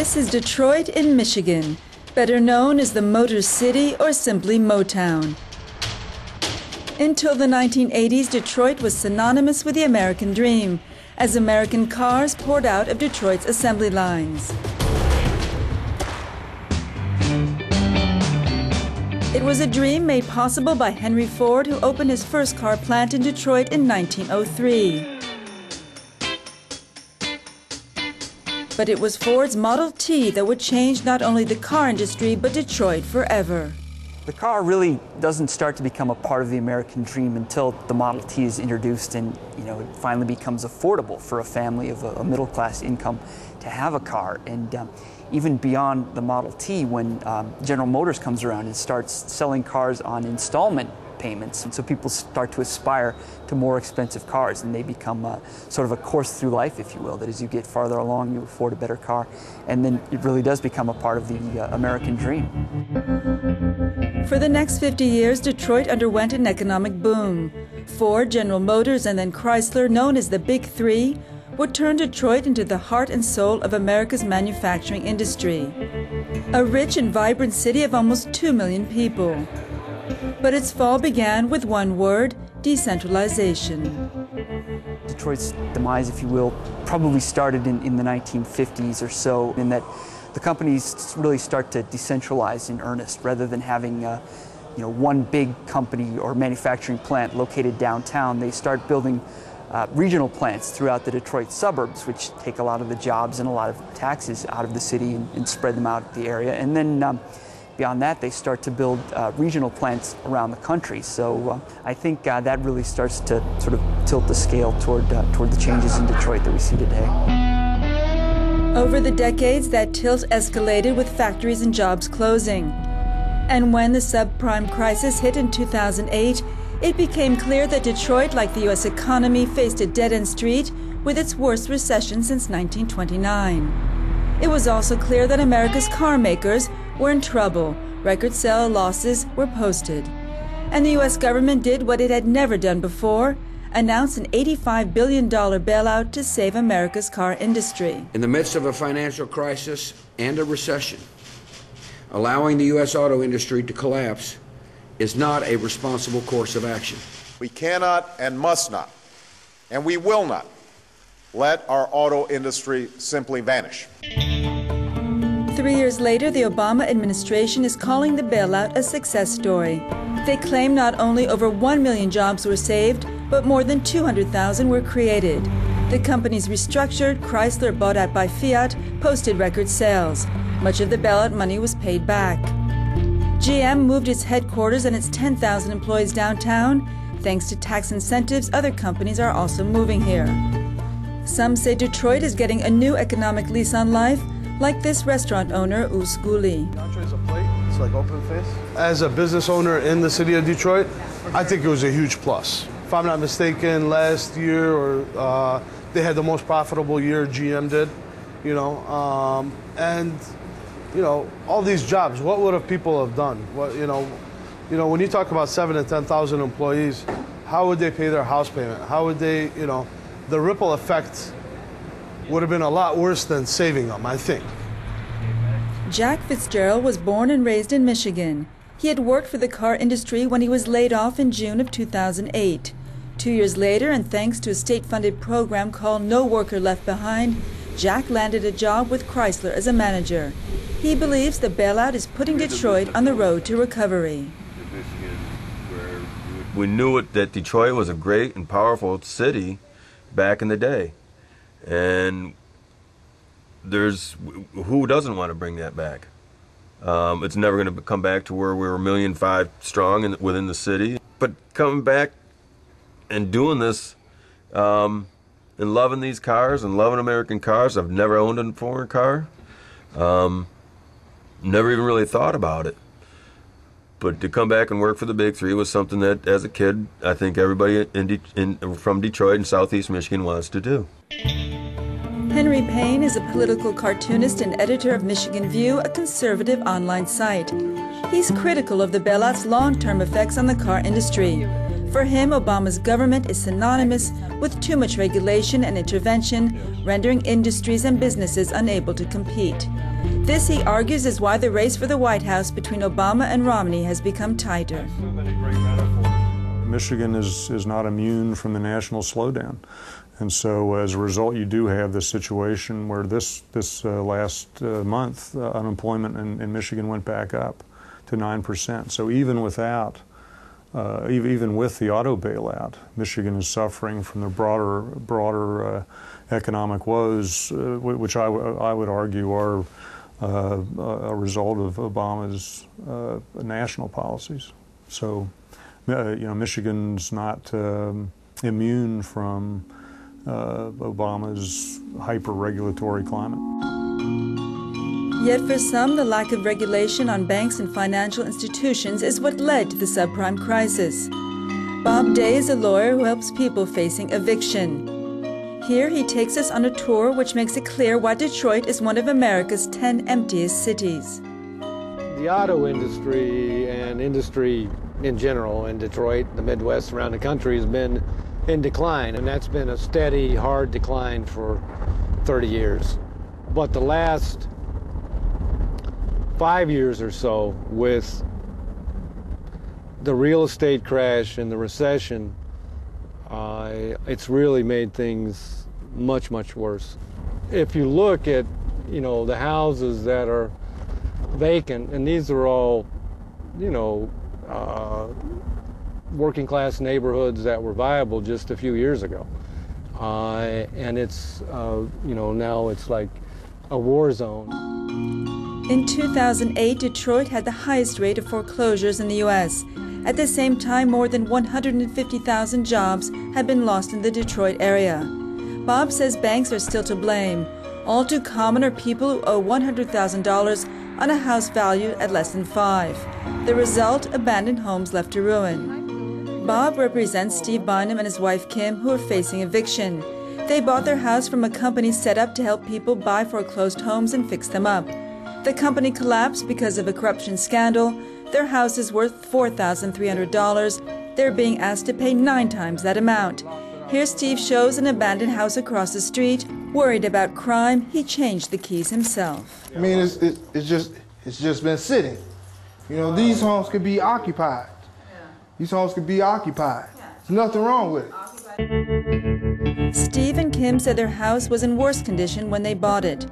This is Detroit in Michigan, better known as the Motor City or simply Motown. Until the 1980s, Detroit was synonymous with the American dream, as American cars poured out of Detroit's assembly lines. It was a dream made possible by Henry Ford, who opened his first car plant in Detroit in 1903. But it was Ford's Model T that would change not only the car industry, but Detroit forever. The car really doesn't start to become a part of the American dream until the Model T is introduced and it finally becomes affordable for a family of a middle-class income to have a car. And even beyond the Model T, when General Motors comes around and starts selling cars on installment payments, and so people start to aspire to more expensive cars, and they become sort of a course through life, if you will, that as you get farther along you afford a better car, and then it really does become a part of the American dream. For the next 50 years, Detroit underwent an economic boom. Ford, General Motors, and then Chrysler, known as the Big Three, would turn Detroit into the heart and soul of America's manufacturing industry. A rich and vibrant city of almost 2 million people. But its fall began with one word: decentralization. Detroit's demise, if you will, probably started in the 1950s or so, in that the companies really start to decentralize in earnest, rather than having one big company or manufacturing plant located downtown. They start building regional plants throughout the Detroit suburbs, which take a lot of the jobs and a lot of taxes out of the city and spread them out the area. And then beyond that, they start to build regional plants around the country. So I think that really starts to sort of tilt the scale toward the changes in Detroit that we see today. Over the decades, that tilt escalated with factories and jobs closing. And when the subprime crisis hit in 2008, it became clear that Detroit, like the U.S. economy, faced a dead-end street with its worst recession since 1929. It was also clear that America's car makers were in trouble. Record sale losses were posted. And the U.S. government did what it had never done before: announced an $85 billion bailout to save America's car industry. In the midst of a financial crisis and a recession, allowing the U.S. auto industry to collapse is not a responsible course of action. We cannot and must not, and we will not, let our auto industry simply vanish. 3 years later, the Obama administration is calling the bailout a success story. They claim not only over 1 million jobs were saved, but more than 200,000 were created. The companies restructured, Chrysler, bought out by Fiat, posted record sales. Much of the bailout money was paid back. GM moved its headquarters and its 10,000 employees downtown. Thanks to tax incentives, other companies are also moving here. Some say Detroit is getting a new economic lease on life, like this restaurant owner, Us Guli. Entree's a plate, it's like open face. As a business owner in the city of Detroit, I think it was a huge plus. If I'm not mistaken, last year they had the most profitable year GM did, all these jobs, what would have people have done? When you talk about 7,000 to 10,000 employees, how would they pay their house payment? How would they, the ripple effect would have been a lot worse than saving them, I think. Jack Fitzgerald was born and raised in Michigan. He had worked for the car industry when he was laid off in June of 2008. 2 years later, and thanks to a state-funded program called No Worker Left Behind, Jack landed a job with Chrysler as a manager. He believes the bailout is putting Detroit on the road to recovery. We knew that Detroit was a great and powerful city back in the day. And who doesn't want to bring that back? It's never going to come back to where we were 1.5 million strong within the city. But coming back and doing this and loving these cars and loving American cars, I've never owned a foreign car. Never even really thought about it. But to come back and work for the Big Three was something that, as a kid, I think everybody from Detroit and Southeast Michigan wants to do. Henry Payne is a political cartoonist and editor of Michigan View, a conservative online site. He's critical of the bailout's long-term effects on the car industry. For him, Obama's government is synonymous with too much regulation and intervention, rendering industries and businesses unable to compete. This, he argues, is why the race for the White House between Obama and Romney has become tighter. Michigan is not immune from the national slowdown. And so as a result, you do have this situation where this last month, unemployment in Michigan went back up to 9%. So even without, even with the auto bailout, Michigan is suffering from the broader economic woes, which I would argue are a result of Obama's national policies. So, Michigan's not immune from Obama's hyper-regulatory climate. Yet for some, the lack of regulation on banks and financial institutions is what led to the subprime crisis. Bob Day is a lawyer who helps people facing eviction. Here he takes us on a tour which makes it clear why Detroit is one of America's 10 emptiest cities. The auto industry and industry in general in Detroit, the Midwest, around the country has been in decline, and that's been a steady, hard decline for 30 years. But the last 5 years or so, with the real estate crash and the recession, it's really made things much, much worse. If you look at, the houses that are vacant, and these are all, working class neighborhoods that were viable just a few years ago. And it's, now it's like a war zone. In 2008, Detroit had the highest rate of foreclosures in the U.S. At the same time, more than 150,000 jobs had been lost in the Detroit area. Bob says banks are still to blame. All too common are people who owe $100,000 on a house valued at less than $5,000. The result, abandoned homes left to ruin. Bob represents Steve Bynum and his wife Kim, who are facing eviction. They bought their house from a company set up to help people buy foreclosed homes and fix them up. The company collapsed because of a corruption scandal. Their house is worth $4,300. They're being asked to pay 9 times that amount. Here Steve shows an abandoned house across the street. Worried about crime, he changed the keys himself. I mean, it's just been sitting. These homes could be occupied. These homes could be occupied. There's nothing wrong with it. Steve and Kim said their house was in worse condition when they bought it.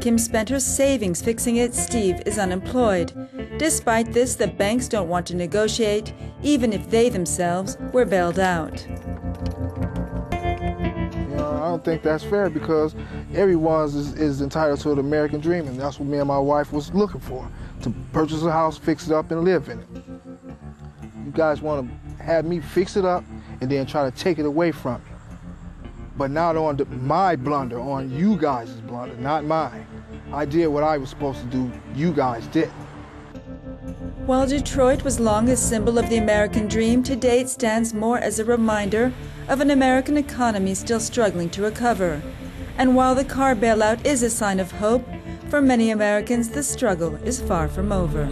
Kim spent her savings fixing it. Steve is unemployed. Despite this, the banks don't want to negotiate, even if they themselves were bailed out. I don't think that's fair, because everyone is entitled to the American dream, and that's what me and my wife was looking for, to purchase a house, fix it up, and live in it. You guys want to have me fix it up and then try to take it away from me. But not on my blunder, on you guys' blunder, not mine. I did what I was supposed to do, you guys didn't. While Detroit was long a symbol of the American dream, today it stands more as a reminder of an American economy still struggling to recover. And while the car bailout is a sign of hope, for many Americans the struggle is far from over.